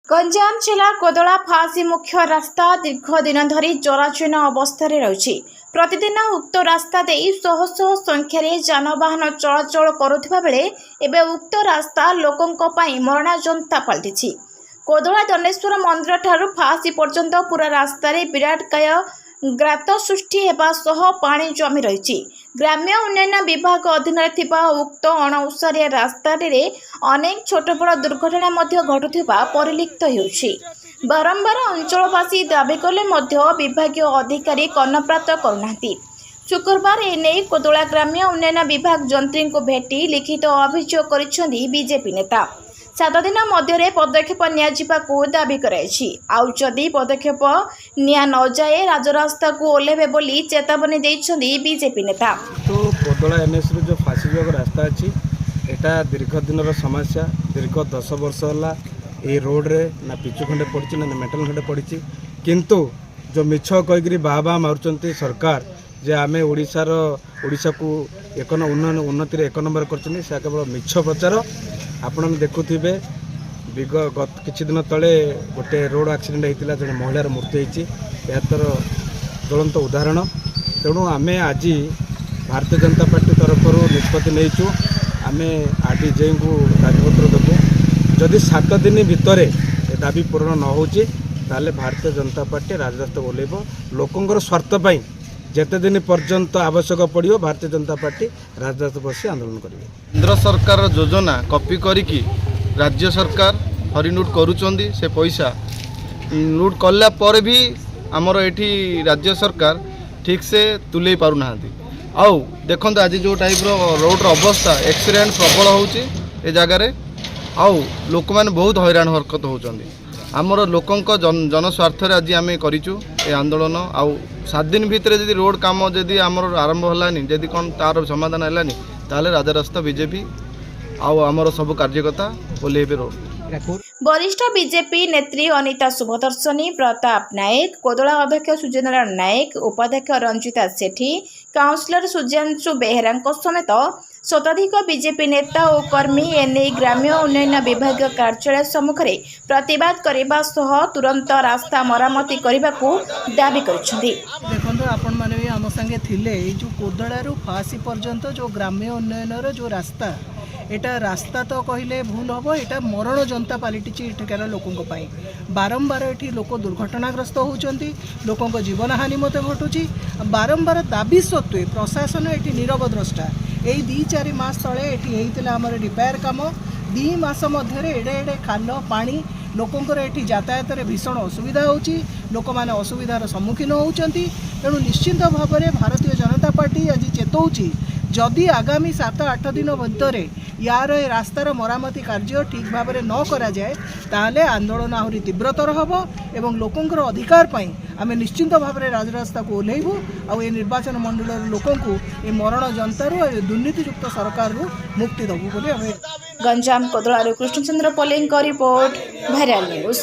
गंजाम जिला कोदला फासी मुख्य रास्ता दीर्घ दिन धरी जराजीर्ण अवस्था रही। प्रतिदिन उक्त रास्ता दे शह शह संख्यार जानवाहन चलाचल करुवा बेले एबे उक्त रास्ता लोकों मरणाजंता पलटि। कोदला दंडेश्वर मंदिर ठारू फासी पर्यंत पूरा रास्ता विराटकाय ग्रात सृष्टि हेबा सह पानी जमी रही। ग्राम्य उन्नयन विभाग अधीन उक्त अणउसारिया रास्ता अनेक छोट बड़ दुर्घटना घटुवा परिलक्षित होउछि। बारंबार अंचलवासी दाबी कले विभाग अधिकारी कर्णपात करुनाहांती। शुक्रवार एने कोदला ग्राम्य उन्नयन विभाग जंत्री को भेटी लिखित अभियोग करिसेंती बीजेपी नेता। 7 दिन मध्य पदक्षेप नियाजिबाकू दाबी कराइछि। आउ जदि पदक्षेप निया न जाए राजरास्ता को ओल्हेबे बोली चेतावनी देइछंती बीजेपी नेता। तो कोदला एनएस जो फासी जग रास्ता अच्छी एटा दीर्घ दिन समस्या। दीर्घ 10 वर्ष है ये रोड रे ना पिचु खंडे पड़ी ना मेटल खंडे पड़ी, किंतु जो मिछ कहीकि बाहा मारुंच सरकार जे आमे ओडिशा को एक उन्नति एक नंबर कर केवल मिछ प्रचार। आपण देखुवे किछि दिन तले गोटे रोड एक्सीडेंट होता जड़े महिलार मृत्यु होती तर ज्वलंत उदाहरण। तेणु आम आज भारतीय जनता पार्टी तरफ निष्पत्ति नहीं आम आरडीजे को दाबीपत्र देवु। जदि 7 दिन भितर दाबी पूरण न होची ताले भारतीय जनता पार्टी राजरास्ता ओल्हेब। लोकंर स्वार्थपाई जेते दिन पर्यंत आवश्यक पड़ो भारतीय जनता पार्टी राजरास्ता बसी आंदोलन करेंगे। केंद्र सरकार योजना कॉपी करिकी राज्य सरकार हरि लुट करुचंदी। से पैसा लुट कला पर भी आमर एठी राज्य सरकार ठीक से तुले पारु नाहांती। आउ देखंत आज जो टाइप रो रोड रो अवस्था एक्सीडेंट प्रबल होउची ए जगह रे। आउ लोक माने बहुत हैरान हरकत होउचंदी। आमर लोकंक जन स्वार्थ रे आज आमे करिचु ए आंदोलन। आउ 7 दिन भितर जदि रोड काम जदि आमर आरंभ हलानी जदि कोन तार समाधान हलानी ताले राजरास्ता बीजेपी आउ आमर सब कार्यकर्ता ओल्हेबे रोड। वरिष्ठ बीजेपी नेत्री अनिता शुभदर्शनी, प्रताप नायक, कोदला अध्यक्ष सूर्यनारायण नायक, उपाध्यक्ष रंजिता सेठी, काउंसिलर सुजांशु बेहेरा समेत शताधिक बीजेपी नेता और कर्मी एने ग्राम्य उन्नयन विभाग कार्यालय सम्मुखें प्रतिवाद करने सह तुरंत रास्ता मरामती करने को दाबी करिसेंती। देखो आपण माने भी आम संगे थिले जो कोदड़ारू फासी पर्यंत जो ग्राम्य उन्नयन जो रास्ता एटा रास्ता तो कहले भूल हम। एटा मरण जनता पलटि एठिकार लोकों बारंबार एठी लोक दुर्घटनाग्रस्त होउचंती। लोकों जीवन हानि मत घटुची। बारंबार दाबी सत्वे प्रशासन एठी नीरव द्रष्टा। यही 2-4 मास तले एठी हेइतिला हमर रिपेयर काम। 2 मास मध्य एडे एडे खाल पानी लोकंकर एठी यातायात रे भीषण असुविधा होउची। लोक माने असुविधार सम्मुखीन होउचंती। तेणु निश्चित भाव में भारतीय जनता पार्टी आज चेतौची जदि आगामी 7-8 दिन भितर यार रास्तार मरामती कार्य ठीक भाव में न करा जाए ताले आंदोलन आहरी तीव्रतर हम एवं लोकंकर अधिकार पाई आम निश्चिंत भाव में राजरास्ता को ओह्लैबू। आउ ए निर्वाचन मंडल लोक ए मरण जनतारू दुर्नीतियुक्त सरकार मुक्ति दबू बोली। गंजाम कोदलारू कृष्णचंद्र पलेंक रिपोर्ट, भाइराल न्यूज।